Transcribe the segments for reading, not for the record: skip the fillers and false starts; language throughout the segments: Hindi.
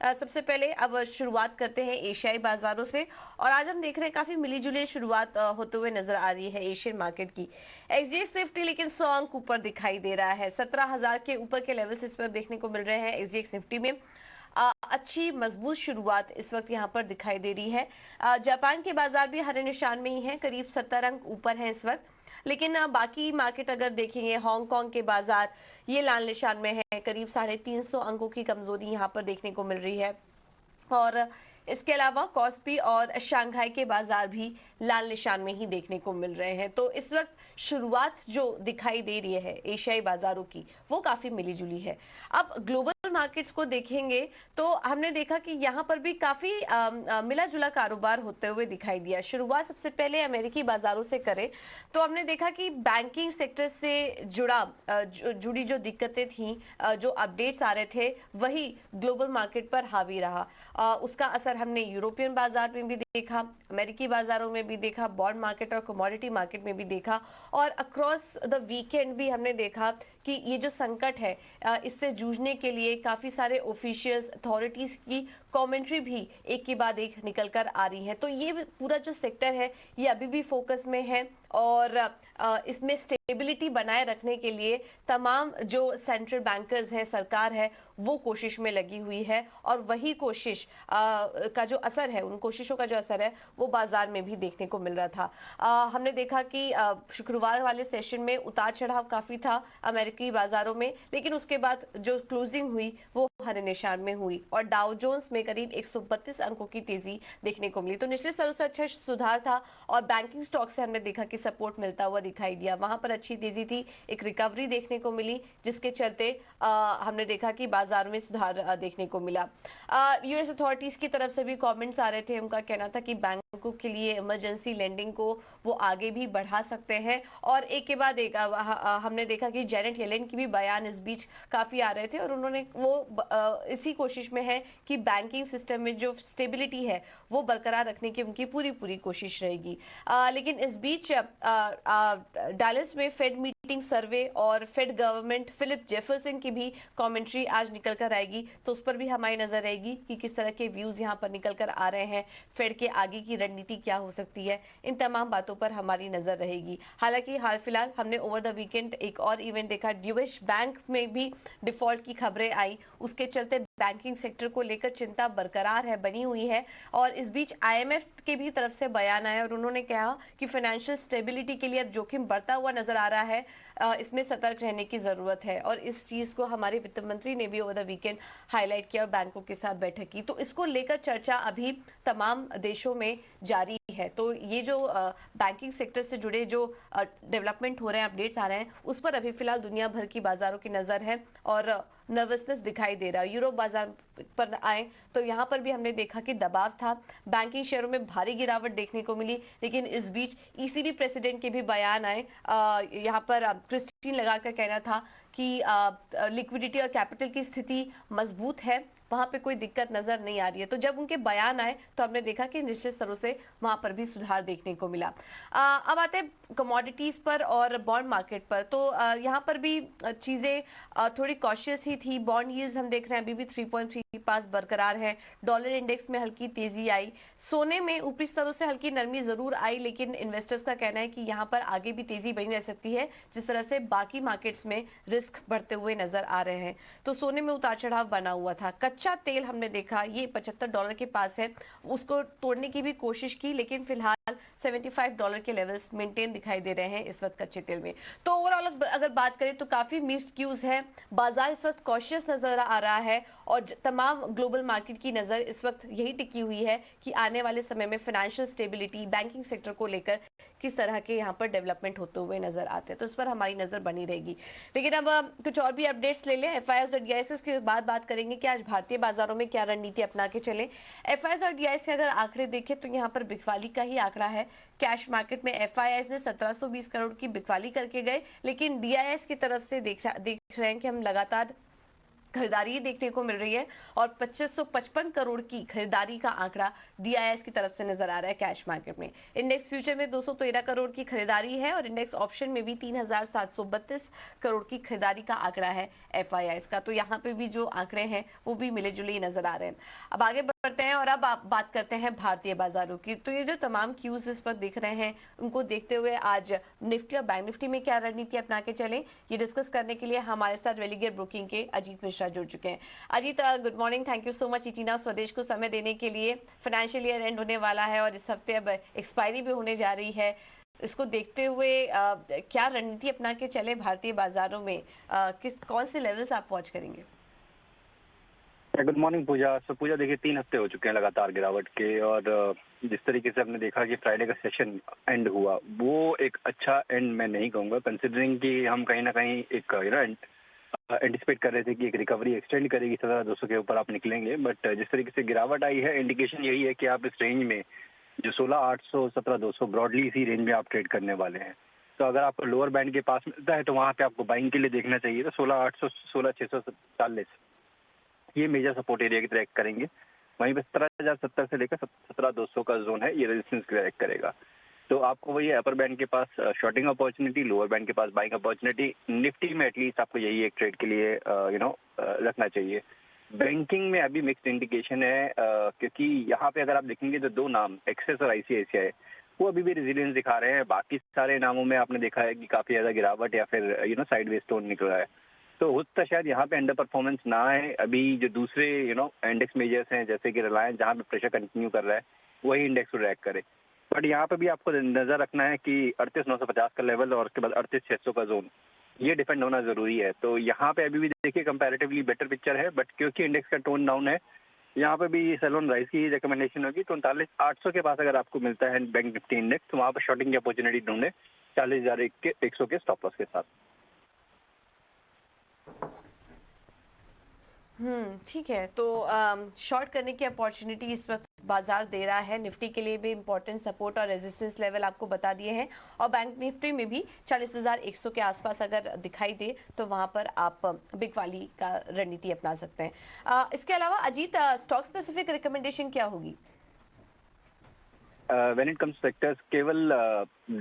सबसे पहले अब शुरुआत करते हैं एशियाई बाजारों से। और आज हम देख रहे हैं काफी मिली-जुली शुरुआत होते हुए नजर आ रही है एशियन मार्केट की। एक्सजीएक्स निफ्टी लेकिन 100 अंक ऊपर दिखाई दे रहा है। 17,000 के ऊपर के लेवल्स इस वक्त देखने को मिल रहे हैं एक्सजीएक्स निफ्टी में। अच्छी मजबूत शुरुआत इस वक्त यहां पर दिखाई दे रही है। जापान के बाजार भी हरे निशान में ही है, करीब 70 अंक ऊपर है इस वक्त। लेकिन बाकी मार्केट अगर देखेंगे, हांगकांग के बाजार ये लाल निशान में है, करीब 350 अंकों की कमजोरी यहां पर देखने को मिल रही है। और इसके अलावा कॉस्पी और शंघाई के बाजार भी लाल निशान में ही देखने को मिल रहे हैं। तो इस वक्त शुरुआत जो दिखाई दे रही है एशियाई बाजारों की, वो काफी मिली जुली है। अब ग्लोबल मार्केट्स को देखेंगे तो हमने देखा कि यहाँ पर भी काफी मिला जुला कारोबार होते हुए दिखाई दिया। शुरुआत सबसे पहले अमेरिकी बाजारों से करें तो हमने देखा कि बैंकिंग सेक्टर से जुड़ी जो दिक्कतें थी, जो अपडेट्स आ रहे थे, वही ग्लोबल मार्केट पर हावी रहा। उसका असर हमने यूरोपियन बाजार में भी देखा, अमेरिकी बाजारों में भी देखा, बॉन्ड मार्केट और कमोडिटी मार्केट में भी देखा। और अक्रॉस द वीकेंड भी हमने देखा कि ये जो संकट है, इससे जूझने के लिए काफी सारे ऑफिशियल्स, अथॉरिटीज की कमेंट्री भी एक के बाद एक निकल कर आ रही है। तो ये पूरा जो सेक्टर है ये अभी भी फोकस में है और इसमें स्टेबिलिटी बनाए रखने के लिए तमाम जो सेंट्रल बैंकर्स हैं, सरकार है, वो कोशिश में लगी हुई है। और वही कोशिश का जो असर है, उन कोशिशों का जो असर है, वो बाजार में भी देखने को मिल रहा था। हमने देखा कि शुक्रवार वाले सेशन में उतार चढ़ाव काफी था अमेरिकी बाजारों में, लेकिन उसके बाद जो क्लोजिंग हुई वो हरे निशान में हुई और डाउ जोन्स में करीब 132 अंकों की तेजी देखने को मिली। तो निचले स्तरों से अच्छा सुधार था और बैंकिंग स्टॉक से हमने देखा कि सपोर्ट मिलता हुआ दिखाई दिया, वहां पर अच्छी तेजी थी, एक रिकवरी देखने को मिली, जिसके चलते हमने देखा कि बाजार में सुधार देखने को मिला। यूएस अथॉरिटीज की तरफ से भी कमेंट्स आ रहे थे, उनका कहना था कि बैंकों के लिए इमरजेंसी लेंडिंग को वो आगे भी बढ़ा सकते हैं। और एक के बाद एक हमने देखा कि जेनेट येलेन की भी बयान इस बीच काफी आ रहे थे और उन्होंने वो इसी कोशिश में है कि बैंकिंग सिस्टम में जो स्टेबिलिटी है वो बरकरार रखने की उनकी पूरी पूरी कोशिश रहेगी। लेकिन इस बीच डालस में फेड मीटिंग सर्वे और फेड गवर्नमेंट फिलिप जेफरसन की भी कमेंट्री आज निकल कर आएगी, तो उस पर भी हमारी नजर रहेगी कि किस तरह के व्यूज यहाँ पर निकल कर आ रहे हैं, फेड के आगे की रणनीति क्या हो सकती है, इन तमाम बातों पर हमारी नजर रहेगी। हालांकि हाल फिलहाल हमने ओवर द वीकेंड एक और इवेंट देखा, ड्यूश बैंक में भी डिफॉल्ट की खबरें आई, उसके चलते बैंकिंग सेक्टर को लेकर चिंता बरकरार है, बनी हुई है। और इस बीच आईएमएफ के भी तरफ से बयान आया और उन्होंने कहा कि फाइनेंशियल स्टेबिलिटी के लिए अब जोखिम बढ़ता हुआ नजर आ रहा है, इसमें सतर्क रहने की जरूरत है। और इस चीज को हमारे वित्त मंत्री ने भी ओवर द वीकेंड हाईलाइट किया और बैंकों के साथ बैठक की। तो इसको लेकर चर्चा अभी तमाम देशों में जारी है। तो ये जो बैंकिंग सेक्टर से जुड़े जो डेवलपमेंट हो रहे हैं, अपडेट्स आ रहे हैं, उस पर अभी फिलहाल दुनिया भर की बाजारों की नजर है और नर्वसनेस दिखाई दे रहा है। यूरोप बाजार पर आए तो यहाँ पर भी हमने देखा कि दबाव था, बैंकिंग शेयरों में भारी गिरावट देखने को मिली। लेकिन इस बीच ईसीबी प्रेसिडेंट के भी बयान आए, यहाँ पर क्रिस्टीन लगार्ड का कहना था कि लिक्विडिटी और कैपिटल की स्थिति मजबूत है, वहां पे कोई दिक्कत नजर नहीं आ रही है। तो जब उनके बयान आए तो हमने देखा कि निश्चित स्तरों से वहां पर भी सुधार देखने को मिला। अब आते हैं कमोडिटीज पर और बॉन्ड मार्केट पर। तो यहाँ पर भी चीजें थोड़ी कॉशियस ही थी। बॉन्ड यील्ड्स हम देख रहे हैं अभी भी 3.3 पास बरकरार है। डॉलर इंडेक्स में हल्की तेजी आई। सोने में ऊपरी स्तरों से हल्की नरमी जरूर आई, लेकिन इन्वेस्टर्स का कहना है कि यहाँ पर आगे भी तेजी बनी रह सकती है, जिस तरह से बाकी मार्केट्स में रिस्क बढ़ते हुए नजर आ रहे हैं। तो सोने में उतार चढ़ाव बना हुआ था। कच्चा तेल हमने देखा ये $75 के पास है, उसको तोड़ने की भी कोशिश की, लेकिन फिलहाल $75 के लेवल्स मेंटेन दिखाई दे रहे हैं इस वक्त कच्चे तेल में। तो ओवरऑल अगर बात करें तो काफी मिक्स्ड क्यूज है, बाजार इस वक्त कॉशियस नजर आ रहा है और तमाम ग्लोबल मार्केट की नजर इस वक्त यही टिकी हुई है कि आने वाले समय में फाइनेंशियल स्टेबिलिटी, बैंकिंग सेक्टर को लेकर किस तरह के यहाँ पर डेवलपमेंट होते हुए नजर आते हैं। तो इस पर हमारी नजर बनी रहेगी। लेकिन अब कुछ और भी अपडेट्स ले लें। एफआईआईज और डीआईएस के बाद बात करेंगे कि आज भारतीय बाजारों में क्या रणनीति अपना के चले। एफआईआईज और डीआईएस के अगर आंकड़े देखें तो यहाँ पर बिकवाली का ही आंकड़ा है। कैश मार्केट में एफआईआईज ने 1720 करोड़ की बिकवाली करके गए, लेकिन डीआईएस की तरफ से देख रहे हैं कि हम लगातार खरीदारी देखने को मिल रही है और 2555 करोड़ की खरीदारी का आंकड़ा डीआईएस की तरफ से नजर आ रहा है कैश मार्केट में। इंडेक्स फ्यूचर में 213 करोड़ की खरीदारी है और इंडेक्स ऑप्शन में भी 3732 करोड़ की खरीदारी का आंकड़ा है एफआईआईस का। तो यहाँ पे भी जो आंकड़े हैं वो भी मिले जुले नजर आ रहे हैं। अब आगे बढ़ते हैं और अब आप बात करते हैं भारतीय बाजारों की। तो ये जो तमाम क्यूज इस पर दिख रहे हैं उनको देखते हुए आज निफ्टी और बैंक निफ्टी में क्या रणनीति अपना के चले, ये डिस्कस करने के लिए हमारे साथ वेलिगेयर ब्रोकिंग के अजीत मिश्रा जुड़ चुके हैं। Ajit, good morning, thank you so much इटीना स्वदेश को समय देने के लिए। फाइनेंशियल ईयर एंड होने वाला है और इस हफ्ते अब एक्सपायरी भी होने जा रही है। इसको देखते हुए क्या रणनीति अपना के चले भारतीय बाजारों में, कौन से लेवल्स आप वॉच करेंगे? गुड मॉर्निंग पूजा। पूजा देखिए 3 हफ्ते हो चुके हैं लगातार गिरावट के, और जिस तरीके से हमने देखा कि फ्राइडे का सेशन एंड हुआ वो एक अच्छा एंड मैं नहीं कहूँगा, कंसिडरिंग कि हम कहीं ना कहीं एक एंटिसिपेट कर रहे थे कि एक रिकवरी एक्सटेंड करेगी, 17,200 के ऊपर आप निकलेंगे। बट जिस तरीके से गिरावट आई है, इंडिकेशन यही है कि आप इस रेंज में जो 16,800 17,200 ब्रॉडली इसी रेंज में आप ट्रेड करने वाले हैं। तो अगर आपको लोअर बैंड के पास मिलता है तो वहाँ पे आपको बाइंग के लिए देखना चाहिए। तो 16,800 16,640 ये मेजर सपोर्ट एरिया की ट्रैक करेंगे। वहीं पे 17,070 से लेकर 17,200 का जोन है, ये रेजिस्टेंस ट्रैक करेगा। तो आपको वही अपर बैंड के पास शॉर्टिंग अपॉर्चुनिटी, लोअर बैंड के पास बाइंग अपॉर्चुनिटी। निफ्टी में एटलीस्ट आपको यही एक ट्रेड के लिए रखना चाहिए। बैंकिंग में अभी मिक्स्ड इंडिकेशन है, क्योंकि यहाँ पे अगर आप देखेंगे तो 2 नाम एक्सिस और आईसीआईसीआई वो अभी भी रेजिलियंस दिखा रहे हैं। बाकी सारे नामों में आपने देखा है कि काफी ज्यादा गिरावट या फिर साइडवेज टोन निकल रहा है। तो हो सकता शायद यहाँ पे अंडर परफॉर्मेंस ना है। अभी जो दूसरे इंडेक्स मेजर्स हैं जैसे कि रिलायंस, जहाँ पे प्रेशर कंटिन्यू कर रहा है, वही इंडेक्स को ट्रैक करे। बट यहाँ पे भी आपको नजर रखना है कि 38,950 का लेवल और उसके बाद 38,600 का जोन, ये डिफेंड होना जरूरी है। तो यहाँ पे अभी भी देखिए कंपैरेटिवली बेटर पिक्चर है, बट क्योंकि इंडेक्स का टोन डाउन है, यहाँ पे भी सेल ऑन राइज की रिकमेंडेशन होगी। तो 39,800 के पास अगर आपको मिलता है बैंक निफ्टी इंडेक्स, तो वहाँ पर शॉर्टिंग की अपॉर्चुनिटी ढूंढे 40,100 के स्टॉप लॉस के साथ। ठीक है। तो शॉर्ट करने की अपॉर्चुनिटी इस वक्त बाजार दे रहा है। निफ्टी के लिए भी इंपॉर्टेंट सपोर्ट और रेजिस्टेंस लेवल आपको बता दिए हैं और बैंक निफ्टी में भी 40,100 के आसपास अगर दिखाई दे तो वहां पर आप बिग वाली का रणनीति अपना सकते हैं। इसके अलावा अजीत, स्टॉक स्पेसिफिक रिकमेंडेशन क्या होगी? व्हेन इट कम्स सेक्टर्स, केवल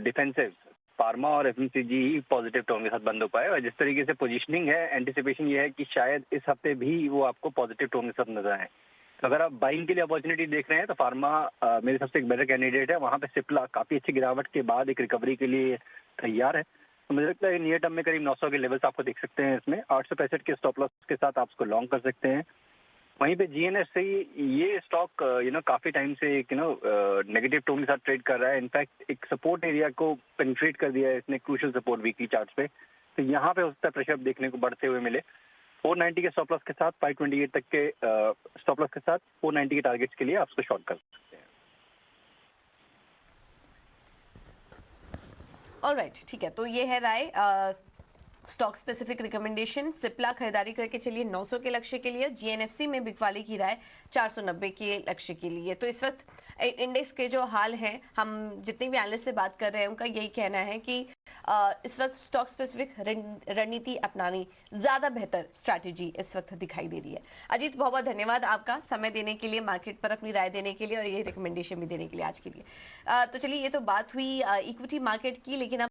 डिफेंसिव फार्मा और एफएमसीजी ही पॉजिटिव टोन के साथ बंद हो पाए। और जिस तरीके से पोजीशनिंग है, एंटिसिपेशन ये है कि शायद इस हफ्ते भी वो आपको पॉजिटिव टोन के साथ नजर आए। तो अगर आप बाइंग के लिए अपॉर्चुनिटी देख रहे हैं तो फार्मा मेरे सबसे एक बेटर कैंडिडेट है। वहाँ पे सिप्ला काफी अच्छी गिरावट के बाद एक रिकवरी के लिए तैयार है। तो मुझे लगता है नियर टर्म में करीब 900 के लेवल्स आपको देख सकते हैं। इसमें 865 के स्टॉप लॉस के साथ आप उसको लॉन्ग कर सकते हैं। वहीं पे जीएनएस से ये स्टॉक काफी टाइम से एक नेगेटिव टोन के साथ ट्रेड कर रहा है। इनफैक्ट एक सपोर्ट एरिया को पेनिट्रेट कर दिया है इसने, क्रूशियल सपोर्ट वीकली चार्ट्स पे। तो यहाँ पे उसका प्रेशर देखने को बढ़ते हुए मिले। 490 के स्टॉप लॉस के साथ 528 तक के स्टॉप लॉस के साथ 490 के टारगेट्स के लिए आप उसको शॉर्ट कर सकते हैं। ऑलराइट, ठीक है। तो ये है राय स्टॉक स्पेसिफिक रिकमेंडेशन। सिप्ला खरीदारी करके चलिए 900 के लक्ष्य के लिए। जीएनएफसी में बिकवाली की राय 490 के लक्ष्य के लिए। तो इस वक्त इंडेक्स के जो हाल हैं, हम जितने भी एनालिस्ट से बात कर रहे हैं उनका यही कहना है कि इस वक्त स्टॉक स्पेसिफिक रणनीति अपनानी ज्यादा बेहतर स्ट्रैटेजी इस वक्त दिखाई दे रही है। अजीत, बहुत बहुत धन्यवाद आपका समय देने के लिए, मार्केट पर अपनी राय देने के लिए और ये रिकमेंडेशन भी देने के लिए आज के लिए। तो चलिए, ये तो बात हुई इक्विटी मार्केट की, लेकिन अब